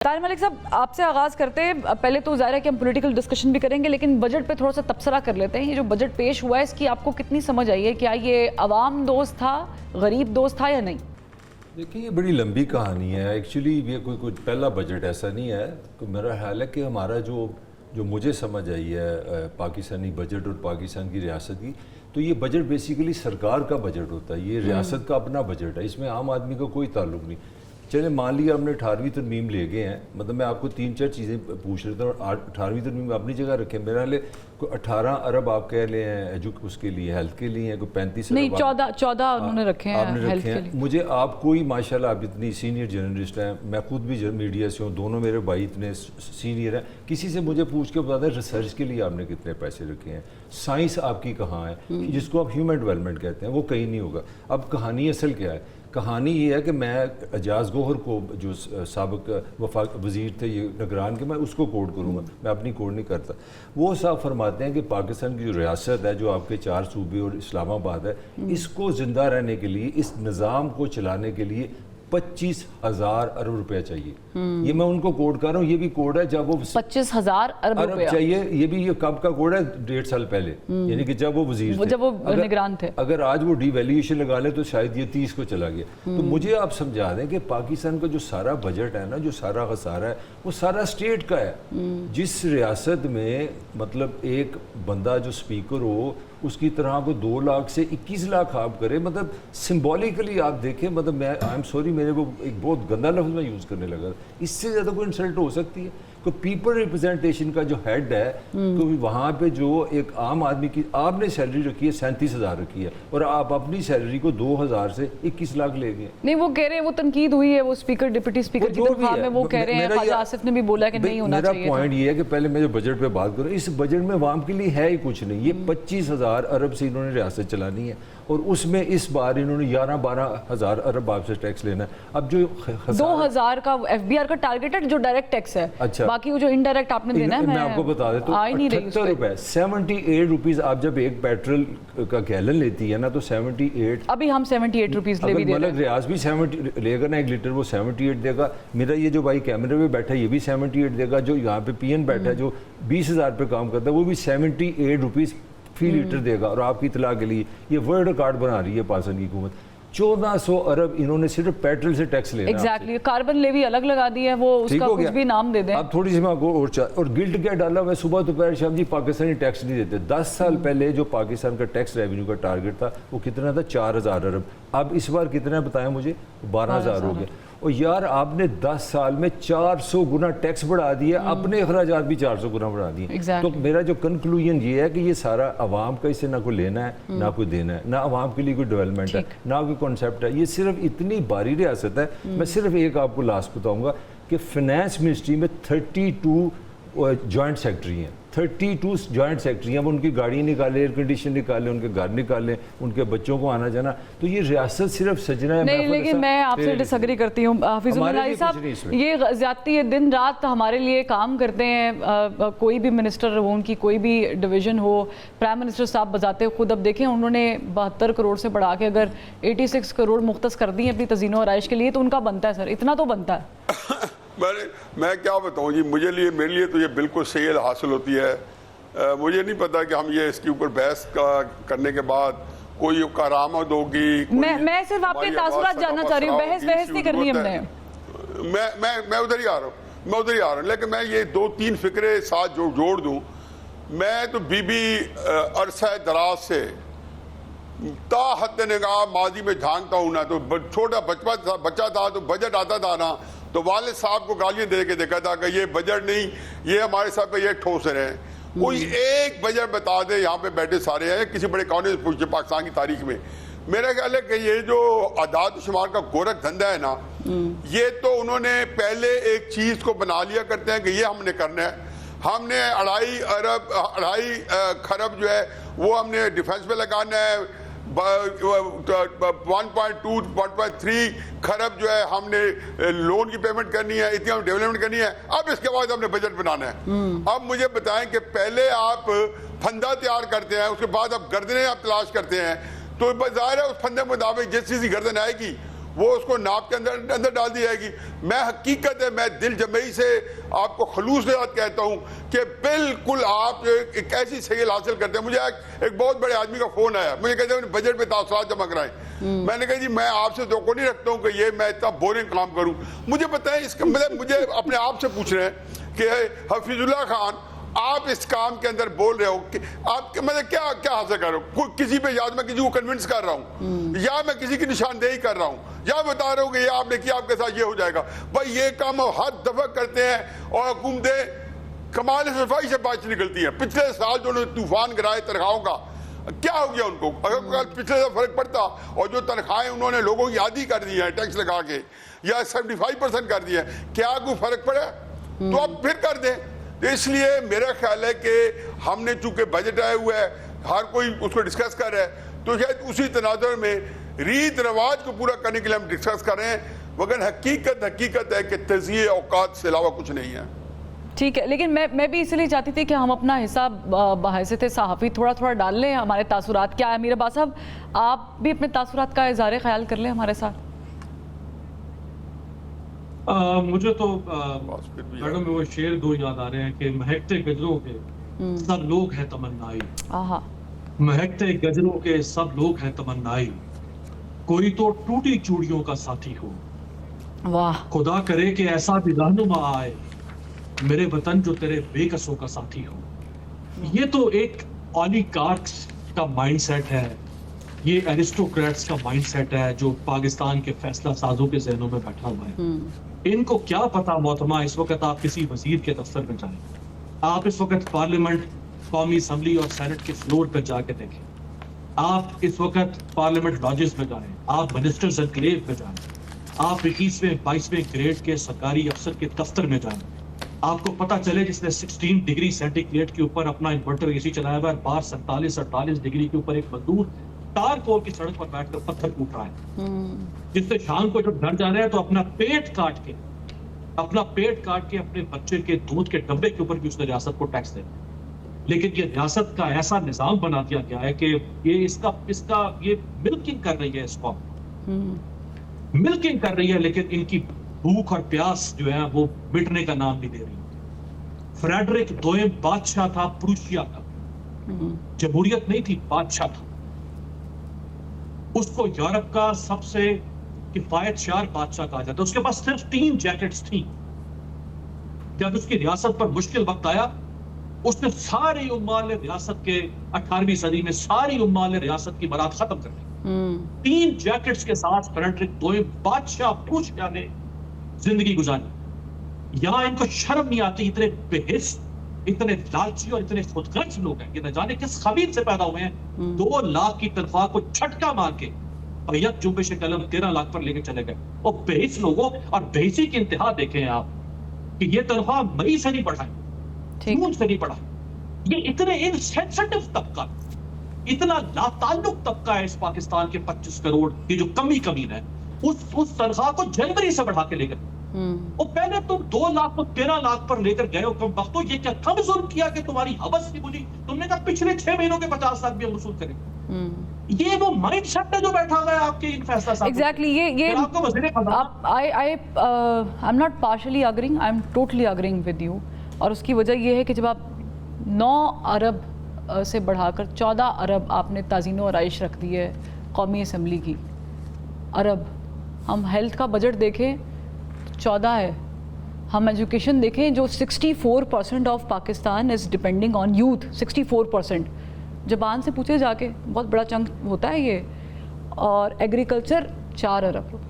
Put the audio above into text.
طاہر ملک صاحب، آپ سے آغاز کرتے ہیں. پہلے تو ظاہر ہے کہ ہم پولیٹیکل ڈسکشن بھی کریں گے، لیکن بجٹ پہ تھوڑا سا تبصرہ کر لیتے ہیں. یہ جو بجٹ پیش ہوا ہے اس کی آپ کو کتنی سمجھ آئی ہے؟ کیا یہ عوام دوست تھا، غریب دوست تھا یا نہیں؟ دیکھیں، یہ بڑی لمبی کہانی ہے. ایکچولی یہ کوئی پہلا بجٹ ایسا نہیں ہے. میرا خیال ہے کہ ہمارا جو مجھے سمجھ آئی ہے پاکستانی بجٹ اور پاکستان کی ریاست کی، تو یہ بجٹ بیسیکلی سرکار کا بجٹ ہوتا ہے. یہ ریاست کا اپنا بجٹ ہے، اس میں عام آدمی کا کوئی تعلق نہیں. چلے مان لیا ہم نے 18ویں ترمیم لے گئے ہیں، مطلب میں آپ کو 3-4 چیزیں پوچھ لیتا ہوں اور 18ویں ترمیم اپنی جگہ رکھیں. میرا حال ہے کوئی 18 ارب آپ کہہ لیں ہیں اس کے لیے، ہیلتھ کے لیے ہیں، کوئی 35 نہیں 14 انہوں نے رکھے ہیں ہیلتھ کے لیے. مجھے آپ کوئی ماشاءاللہ آپ اتنی سینئر جرنلسٹ ہیں، میں خود بھی میڈیا سے ہوں، دونوں میرے بھائی اتنے سینئر ہیں. کسی سے مجھے پوچھ کے بتا دیں ریسرچ کے لیے آپ نے کتنے پیسے رکھے ہیں، سائنس آپ کی کہاں ہے، جس کو آپ ہیومن ڈیولپمنٹ کہتے ہیں، وہ کہیں نہیں ہوگا. اب کہانی اصل کیا ہے؟ کہانی یہ ہے کہ میں اعجاز گوہر کو، جو سابق وزیر تھے یہ نگران کے، میں اس کو کوٹ کروں گا، میں اپنی کوٹ نہیں کرتا. وہ صاحب فرماتے ہیں کہ پاکستان کی جو ریاست ہے، جو آپ کے 4 صوبے اور اسلام آباد ہے، اس کو زندہ رہنے کے لیے، اس نظام کو چلانے کے لیے 25,000 ارب روپے چاہیے. یہ میں ان کو کوڈ کر رہا ہوں، یہ بھی کوڈ ہے جب وہ 25,000 ارب روپے چاہیے. یہ بھی یہ کب کا کوڈ ہے؟ 1.5 سال پہلے، یعنی کہ جب وہ وزیر تھے، جب وہ نگران تھے. اگر آج وہ ڈی ویلیویشن لگا لے تو شاید یہ 30 کو چلا گیا. تو مجھے آپ سمجھا دیں کہ پاکستان کا جو سارا بجٹ ہے نا، جو سارا خسارہ ہے، وہ سارا اسٹیٹ کا ہے. جس ریاست میں مطلب ایک بندہ جو سپیکر ہو، اس کی طرح کو 2 لاکھ سے 21 لاکھ آپ کرے، مطلب سمبولیکلی آپ دیکھیں، مطلب میں آئی ایم سوری، میرے کو ایک بہت گندا لفظ میں یوز کرنے لگا. اس سے زیادہ کوئی انسلٹ ہو سکتی ہے؟ کہ پیپل ریپرزنٹیشن کا جو ہیڈ ہے، تو وہاں پہ جو ایک عام آدمی کی آپ نے سیلری رکھی ہے 37,000 رکھی ہے، اور آپ اپنی سیلری کو 2,000 سے 21 لاکھ لے گئے. نہیں، وہ کہہ رہے ہیں، وہ تنقید ہوئی ہے، وہ اسپیکر ڈپٹی اسپیکر کی تنخواہ میں وہ کہہ رہے ہیں، خواجہ آصف نے بھی بولا کہ نہیں ہونا چاہیے. میرا پوائنٹ یہ ہے کہ پہلے میں جو بجٹ پہ بات کروں، اس بجٹ میں عوام کے لیے ہے ہی کچھ نہیں. یہ 25,000 ارب سے انہوں نے ریاست چلانی ہے، اور اس میں اس بار انہوں نے 11-12 ارب آپ سے ٹیکس لینا ہے. اب جو 2,000 کا ایف بی آر کا ٹارگیٹ ہے جو ڈائریکٹ ٹیکس ہے. اچھا، باقی وہ جو انڈائریکٹ آپ نے دینا ہے، میں آپ کو بتا دیتا ہوں، 78 روپے 78 روپیز. آپ جب ایک پیٹرول کا گیلن لیتی ہے نا، تو 78، ابھی ہم 78 روپیز لے بھی دے رہے ہیں. ملک ریاض بھی 70 لے گا نا 1 لیٹر، وہ 78 دے گا. میرا یہ جو بھائی کیمرے پہ بیٹھا ہے یہ بھی 78 دے گا. جو یہاں پہ پی این بیٹھا ہے جو 20,000 پہ کام کرتا ہے، وہ بھی 78 روپیز فی لیٹر دے گا. اور آپ کی اطلاع کے لیے یہ ورلڈ ریکارڈ بنا رہی ہے پاکستان کی حکومت. 1400 ارب انہوں نے صرف پیٹرول سے ٹیکس لینا. ایگزیکٹلی، کاربن لیوی الگ لگا دی ہے، وہ اس کا کچھ بھی نام دے دیں. اب تھوڑی سی میں آپ کو اور گلٹ کیا ڈالا ہوا ہے، صبح دوپہر شام جی پاکستانی ٹیکس نہیں دیتے. 10 سال پہلے جو پاکستان کا ٹیکس ریونیو کا ٹارگٹ تھا وہ کتنا تھا؟ 4,000 ارب. اب اس بار کتنا بتائیں مجھے؟ 12,000 ہو گیا. اور یار آپ نے 10 سال میں 400 گنا ٹیکس بڑھا دیا، اپنے اخراجات بھی 400 گنا بڑھا دیے. تو میرا جو کنکلوژن یہ ہے کہ یہ سارا عوام کا، اس سے نہ کوئی لینا ہے نہ کوئی دینا ہے، نہ عوام کے لیے کوئی ڈیولپمنٹ ہے، نہ کوئی کانسیپٹ ہے. یہ صرف اتنی باری ریاست ہے. میں صرف ایک آپ کو لاسٹ بتاؤں گا کہ فنانس منسٹری میں 32 جوائنٹ سیکٹری ہیں. 32 جوائنٹ سیکٹری ہیں. وہ ان کی گاڑی نکالے، ایئر کنڈیشن نکالے، ان کے گھر نکالے، ان کے بچوں کو آنا جانا. تو یہ ریاست صرف سجنا ہے. نہیں، لیکن میں آپ سے ڈس ایگری کرتی ہوں حفیظ اللہ صاحب. یہ زیادتی ہے، دن رات ہمارے لیے کام کرتے ہیں. کوئی بھی منسٹر ہو، ان کی کوئی بھی ڈویژن ہو، پرائم منسٹر صاحب بذات خود اب دیکھیں انہوں نے 72 کروڑ سے بڑھا کے اگر 86 کروڑ مختص کر دی ہیں اپنی تزئین و آرائش کے لیے، تو ان کا بنتا ہے سر، اتنا تو بنتا ہے. میں کیا بتاؤں جی، میرے لیے تو یہ بالکل صحیح حاصل ہوتی ہے. مجھے نہیں پتا کہ ہم یہ اس کے اوپر بحث کرنے کے بعد کوئی کارآمد ہوگی. میں صرف آپ کے تاثرات جاننا چاہ رہی ہوں، بحث نہیں کرنی ہم نے. میں ادھر ہی آ رہا ہوں لیکن میں یہ 2-3 فکرے ساتھ جوڑ دوں. میں تو عرصہ دراز سے تا حد نگاہ ماضی میں جھانکتا ہوں نا. تو چھوٹا بچہ تھا تو بجٹ آتا تھا نا، تو والد صاحب کو گالیاں دے کے دیکھا تھا کہ یہ بجٹ نہیں، یہ ہمارے ساتھ پہ یہ ٹھوس رہے ہیں. کوئی ایک بجٹ بتا دے، یہاں پہ بیٹھے سارے ہیں، کسی بڑے کانگریس پوچھے پاکستان کی تاریخ میں. میرا خیال ہے کہ یہ جو اعداد و شمار کا گورکھ دھندا ہے نا، یہ تو انہوں نے پہلے ایک چیز کو بنا لیا کرتے ہیں کہ یہ ہم نے کرنا ہے. ہم نے 2.5 کھرب جو ہے وہ ہم نے ڈیفنس پہ لگانا ہے. 1.2 1.3 کھرب جو ہے ہم نے لون کی پیمنٹ کرنی ہے، اتنی ہم ڈیولپمنٹ کرنی ہے. اب اس کے بعد ہم نے بجٹ بنانا ہے. اب مجھے بتائیں کہ پہلے آپ پھندا تیار کرتے ہیں، اس کے بعد آپ گردنیں آپ تلاش کرتے ہیں. تو ظاہر ہے اس پھندے مطابق جس چیز کی گردن آئے گی وہ اس کو ناپ کے اندر ڈال دی جائے گی. میں حقیقت ہے, میں دل جمعی سے آپ کو خلوص کے ساتھ کہتا ہوں کہ بالکل آپ ایک ایسی سیل حاصل کرتے ہیں. مجھے ایک بہت بڑے آدمی کا فون آیا, مجھے کہتے ہیں بجٹ پہ تاثرات جمع کرائیں. میں نے کہا جی میں آپ سے توقع نہیں رکھتا ہوں کہ یہ میں اتنا بورنگ کام کروں. مجھے بتائیں اس کا مطلب, مجھے اپنے آپ سے پوچھ رہے ہیں کہ حفیظ اللہ خان آپ اس کام کے اندر بول رہے ہو کہ آپ مطلب کیا حاصل کر رہے ہو؟ کسی پہ یاد میں کسی کو کنونس کر رہا ہوں, یا میں کسی کی نشاندہی کر رہا ہوں, یا بتا رہا ہوں کہ یہ آپ نے کیا, آپ کے ساتھ یہ ہو جائے گا. بھائی یہ کام ہر دفعہ کرتے ہیں اور حکومتیں کمال صفائی سے بات نکلتی ہیں. پچھلے سال جو انہوں نے طوفان گرائے تنخواہوں کا, کیا ہو گیا ان کو؟ اگر پچھلے سال فرق پڑتا اور جو تنخواہیں انہوں نے لوگوں کی عادی کر دی ہیں ٹیکس لگا کے, یا 75% کر دی ہیں, کیا کوئی فرق پڑا؟ تو آپ پھر کر دیں. اس لیے میرا خیال ہے کہ ہم نے چونکہ بجٹ آئے ہوئے ہے, ہر کوئی اس کو ڈسکس کر رہا ہے, تو شاید اسی تناظر میں ریت رواج کو پورا کرنے کے لیے ہم ڈسکس کر رہے ہیں, مگر حقیقت ہے کہ تجزیے اوقات سے علاوہ کچھ نہیں ہے. ٹھیک ہے, لیکن میں بھی اس لیے چاہتی تھی کہ ہم اپنا حصہ بحیثیت صحافی تھوڑا ڈال لیں. ہمارے تاثرات کیا ہے امیر عباس صاحب, آپ بھی اپنے تاثرات کا اظہار خیال کر لیں ہمارے ساتھ. مجھے تو میڈم وہ شعر دو یاد آ رہے ہیں کہ مہکتے گجروں کے سب لوگ ہیں تمنائی, مہکتے گجروں کے سب لوگ ہیں تمنائی, کوئی تو ٹوٹی چوڑیوں کا ساتھی ہو. واہ, خدا کرے کہ ایسا بھی رہنما آئے میرے وطن جو تیرے بے قصوں کا ساتھی ہو. یہ تو ایک اولیگارکس کا مائنڈ سیٹ ہے, یہ ایرسٹوکریٹس کا مائنڈ سیٹ ہے جو پاکستان کے فیصلہ سازوں کے ذہنوں میں بیٹھا ہوا ہے. ان کو کیا پتا محترمہ, اس وقت آپ کسی وزیر کے دفتر میں جائیں, آپ اس وقت پارلیمنٹ, قومی اسمبلی اور سینٹ کے فلور پہ جا کے دیکھیں, آپ اس وقت پارلیمنٹ لاجز میں جائیں, آپ منسٹرز انکلیو پہ جائیں, آپ 21ویں 22ویں گریڈ کے سرکاری افسر کے دفتر میں جائیں, آپ کو پتا چلے جس نے 16 ڈگری سینٹی گریڈ کے اوپر اپنا انورٹر اے سی چلایا ہوا ہے, باہر 47-48 ڈگری کے اوپر ایک مزدور تار کول کی سڑک پر بیٹھ کر پتھر کوٹ رہا ہے, جس سے شام کو جب گھر جا رہے ہیں تو اپنا پیٹ کاٹ کے اپنے بچے کے دودھ کے ڈبے کے اوپر بھی اس نے ریاست کو ٹیکس دے. لیکن یہ ریاست کا ایسا نظام بنا دیا گیا ہے کہ یہ اس کا یہ ملکنگ کر رہی ہے, اس کو ملکنگ کر رہی ہے, لیکن ان کی بھوک اور پیاس جو ہے وہ مٹنے کا نام نہیں دے رہی. فریڈرک دوئم بادشاہ تھا پروشیا کا, جمہوریت نہیں تھی, بادشاہ تھا. اس کو یورپ کا سب سے کفایت شار بادشاہ کہا جاتا ہے. اس کے پاس صرف 3 جیکٹس تھیں. جب اس کی ریاست پر مشکل وقت آیا, اس نے ساری عمال ریاست کے 18ویں صدی میں ساری عمال ریاست کی برات ختم کر دی. 3 جیکٹس کے ساتھ فریڈرک دوئم بادشاہ پروشیا نے زندگی گزاری. یہاں ان کو شرم نہیں آتی, اتنے بے حس, اتنے لالچی اور اتنے خودغرض لوگ ہیں کہ نہ جانے کس خبیث سے پیدا ہوئے ہیں. 2 لاکھ کی تنخواہ کو جھٹکا مار کے اور یک جنبش قلم 13 لاکھ پر لے کے چلے گئے. اور بے حس لوگوں, اور بے حسی کی انتہا دیکھیں آپ کہ یہ تنخواہ مئی سے نہیں بڑھائی, جون سے نہیں بڑھائی. یہ اتنے انسینسٹیو طبقہ, اتنا لاتعلق طبقہ ہے اس پاکستان کے 25 کروڑ کی جو کمی ہے, اس تنخواہ کو جنوری سے بڑھا کے لے گئے. اور پہلے تم 2 لاکھ کو 13 لاکھ پر لے کر گئے ہو کم وقت. یہ کیا تم ظلم کیا کہ تمہاری حوث نہیں بجھی؟ تم نے کہا پچھلے 6 مہینوں کے 50 لاکھ بھی ہم وصول کریں. یہ وہ مائنڈ سیٹ ہے جو بیٹھا ہوا ہے آپ کے ان فیصلہ صاحب. ایگزیکٹلی, یہ آپ کو وزیر I'm not partially agreeing, I'm totally agreeing with you. اور اس کی وجہ یہ ہے کہ جب آپ 9 ارب سے بڑھا کر 14 ارب آپ نے تعزین و آرائش رکھ دی ہے قومی اسمبلی کی, ارب. ہم ہیلتھ کا بجٹ دیکھیں 14 ہے, ہم ایجوکیشن دیکھیں جو 64% of Pakistan is depending on youth. 64% زبان سے پوچھے جا کے, بہت بڑا چنک ہوتا ہے یہ. اور ایگریکلچر 4 ارب.